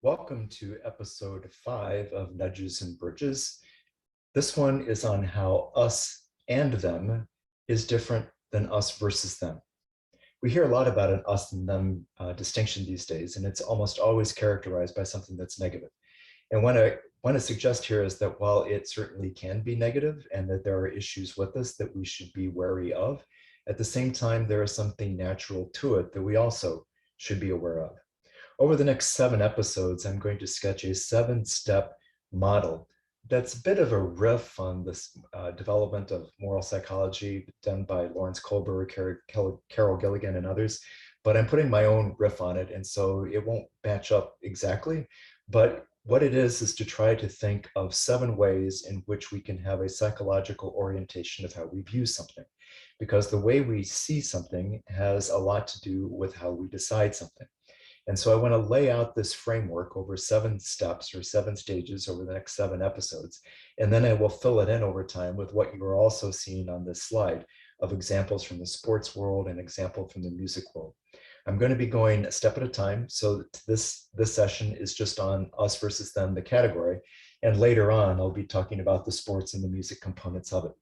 Welcome to episode 5 of Nudges and Bridges. This one is on how us and them is different than us versus them. We hear a lot about an us and them distinction these days, and it's almost always characterized by something that's negative. And what I want to suggest here is that while it certainly can be negative and that there are issues with this that we should be wary of, at the same time, there is something natural to it that we also should be aware of. Over the next 7 episodes, I'm going to sketch a 7-step model that's a bit of a riff on this development of moral psychology done by Lawrence Kohlberg, Carol Gilligan, and others. But I'm putting my own riff on it, and so it won't match up exactly. But what it is to try to think of 7 ways in which we can have a psychological orientation of how we view something. Because the way we see something has a lot to do with how we decide something. And so I want to lay out this framework over 7 steps or 7 stages over the next 7 episodes. And then I will fill it in over time with what you are also seeing on this slide of examples from the sports world and example from the music world. I'm going to be going a step at a time. So this session is just on us versus them, the category. And later on, I'll be talking about the sports and the music components of it.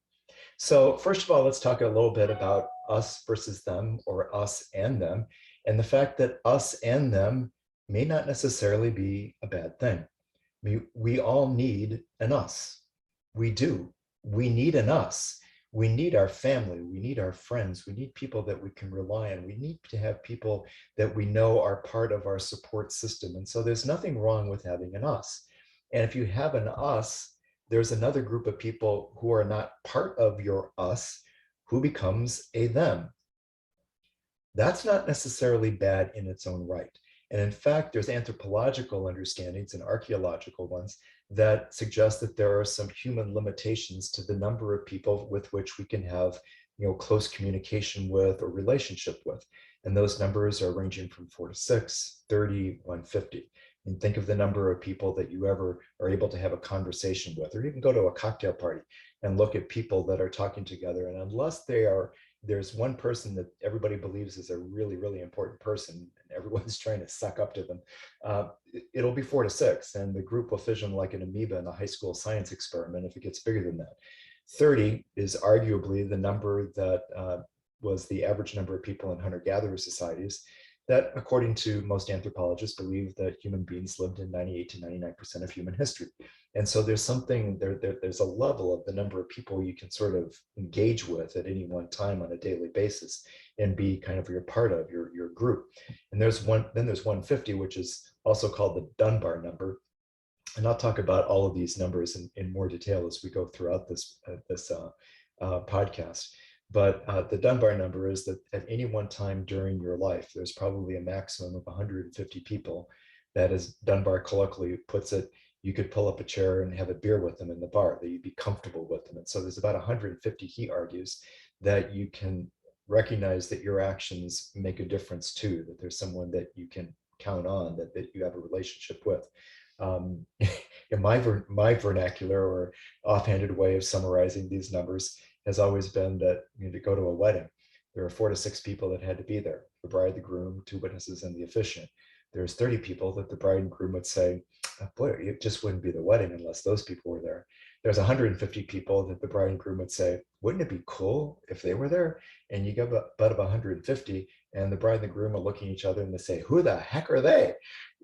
So first of all, let's talk a little bit about us versus them, or us and them, and the fact that us and them may not necessarily be a bad thing. I mean, we all need an us. We do. We need an us. We need our family. We need our friends. We need people that we can rely on. We need to have people that we know are part of our support system. And so there's nothing wrong with having an us. And if you have an us, there's another group of people who are not part of your us who becomes a them. That's not necessarily bad in its own right. And in fact, there's anthropological understandings and archaeological ones that suggest that there are some human limitations to the number of people with which we can have, close communication with or relationship with. And those numbers are ranging from 4 to 6, 30, 150. And think of the number of people that you ever are able to have a conversation with, or even go to a cocktail party and look at people that are talking together. And unless there's one person that everybody believes is a really, really important person, and everyone's trying to suck up to them, it'll be 4 to 6, and the group will fission like an amoeba in a high school science experiment if it gets bigger than that. 30 is arguably the number that was the average number of people in hunter-gatherer societies that, according to most anthropologists, believe that human beings lived in 98 to 99% of human history. And so there's something, there's a level of the number of people you can sort of engage with at any one time on a daily basis and be kind of your part of your group. And there's 150, which is also called the Dunbar number. And I'll talk about all of these numbers in more detail as we go throughout this podcast. But the Dunbar number is that at any one time during your life, there's probably a maximum of 150 people that, as Dunbar colloquially puts it, you could pull up a chair and have a beer with them in the bar, that you'd be comfortable with them. And so there's about 150, he argues, that you can recognize that your actions make a difference too, that there's someone that you can count on, that you have a relationship with. In my vernacular or offhanded way of summarizing these numbers has always been that, to go to a wedding, there are 4 to 6 people that had to be there: the bride, the groom, 2 witnesses, and the officiant. There's 30 people that the bride and groom would say, oh, boy, it just wouldn't be the wedding unless those people were there. There's 150 people that the bride and groom would say, wouldn't it be cool if they were there? And you get about 150, and the bride and the groom are looking at each other and they say, who the heck are they?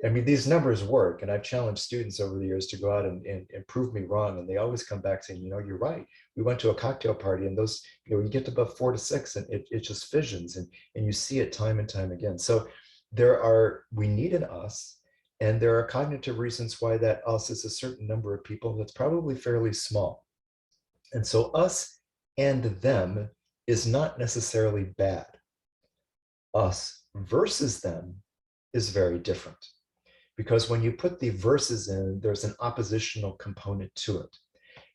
I mean, these numbers work. And I've challenged students over the years to go out and prove me wrong. And they always come back saying, you're right. We went to a cocktail party, and those, you get to about 4 to 6 and it just fissions, and you see it time and time again. So we need an us, and there are cognitive reasons why that us is a certain number of people that's probably fairly small. And so us and them is not necessarily bad. Us versus them is very different, because when you put the verses in, there's an oppositional component to it.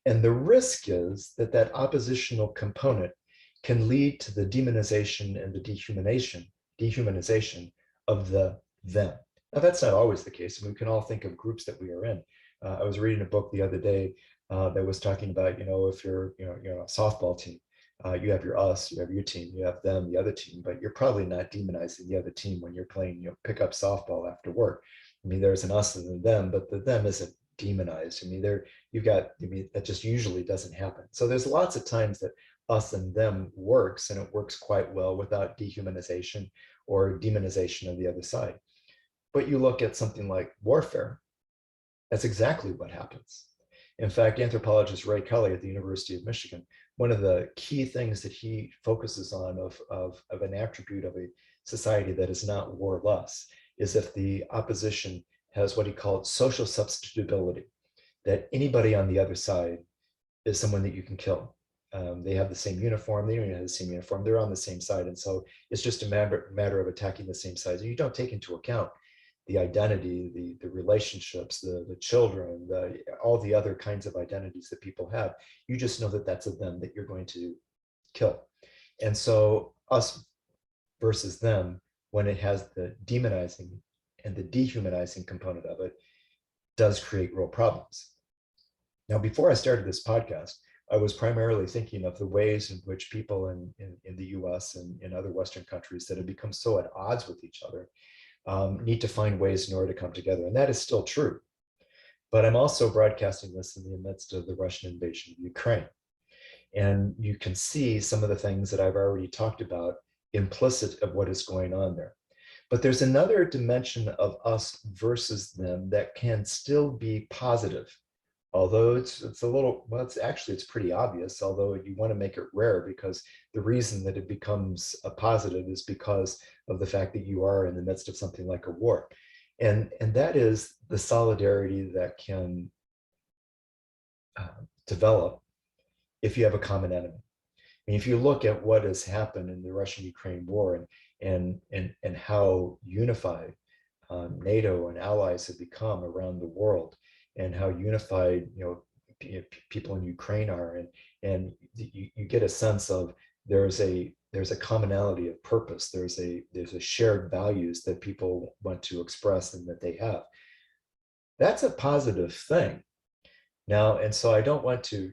And the risk is that that oppositional component can lead to the demonization and the dehumanization of the them. Now, that's not always the case. I mean, we can all think of groups that we are in. I was reading a book the other day that was talking about, if you're, a softball team, you have your us, you have your team, you have them, the other team, but you're probably not demonizing the other team when you're playing, pickup softball after work. I mean, there's an us and a them, but the them isn't demonized. I mean, that just usually doesn't happen. So there's lots of times that us and them works, and it works quite well without dehumanization or demonization of the other side. But you look at something like warfare, that's exactly what happens. In fact, anthropologist Ray Kelly at the University of Michigan, one of the key things that he focuses on of an attribute of a society that is not warless is if the opposition has what he called social substitutability, that anybody on the other side is someone that you can kill. They have the same uniform, they don't even have the same uniform, they're on the same side. And so it's just a matter of attacking the same sides. And you don't take into account the identity, the relationships, the children, all the other kinds of identities that people have. You just know that that's a them that you're going to kill. And so us versus them, when it has the demonizing and the dehumanizing component of it, does create real problems. Now, before I started this podcast, I was primarily thinking of the ways in which people in the US and in other Western countries that have become so at odds with each other need to find ways in order to come together. And that is still true. But I'm also broadcasting this in the midst of the Russian invasion of Ukraine. And you can see some of the things that I've already talked about implicit of what is going on there. But there's another dimension of us versus them that can still be positive. Although it's a little, well, it's pretty obvious, although you want to make it rare, because the reason that it becomes a positive is because of the fact that you are in the midst of something like a war. And that is the solidarity that can develop if you have a common enemy. I mean, if you look at what has happened in the Russian-Ukraine war and how unified NATO and allies have become around the world, and how unified people in Ukraine are, and you get a sense of there's a commonality of purpose. There's a shared values that people want to express and that they have. That's a positive thing. Now, and so I don't want to,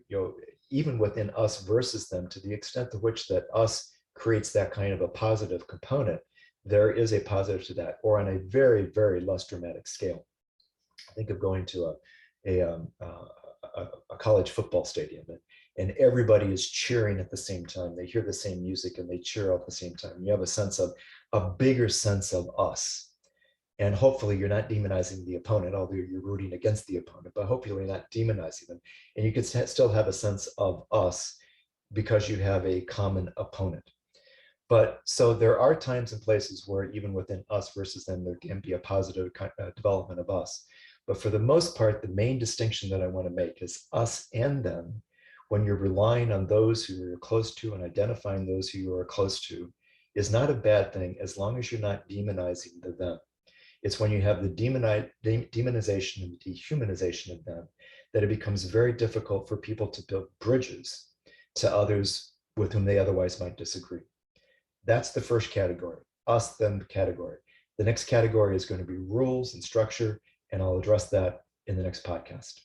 even within us versus them, to the extent to which that us creates that kind of a positive component, there is a positive to that, or on a very, very less dramatic scale. Think of going to a college football stadium, and everybody is cheering at the same time. They hear the same music and they cheer at the same time. You have a bigger sense of us. And hopefully you're not demonizing the opponent, although you're rooting against the opponent, but hopefully you're not demonizing them. And you can still have a sense of us because you have a common opponent. But so there are times and places where even within us versus them, there can be a positive development of us. But for the most part, the main distinction that I want to make is us and them. When you're relying on those who you're close to and identifying those who you are close to is not a bad thing, as long as you're not demonizing the them. It's when you have the demonization and dehumanization of them that it becomes very difficult for people to build bridges to others with whom they otherwise might disagree. That's the first category, us, them category. The next category is going to be rules and structure, and I'll address that in the next podcast.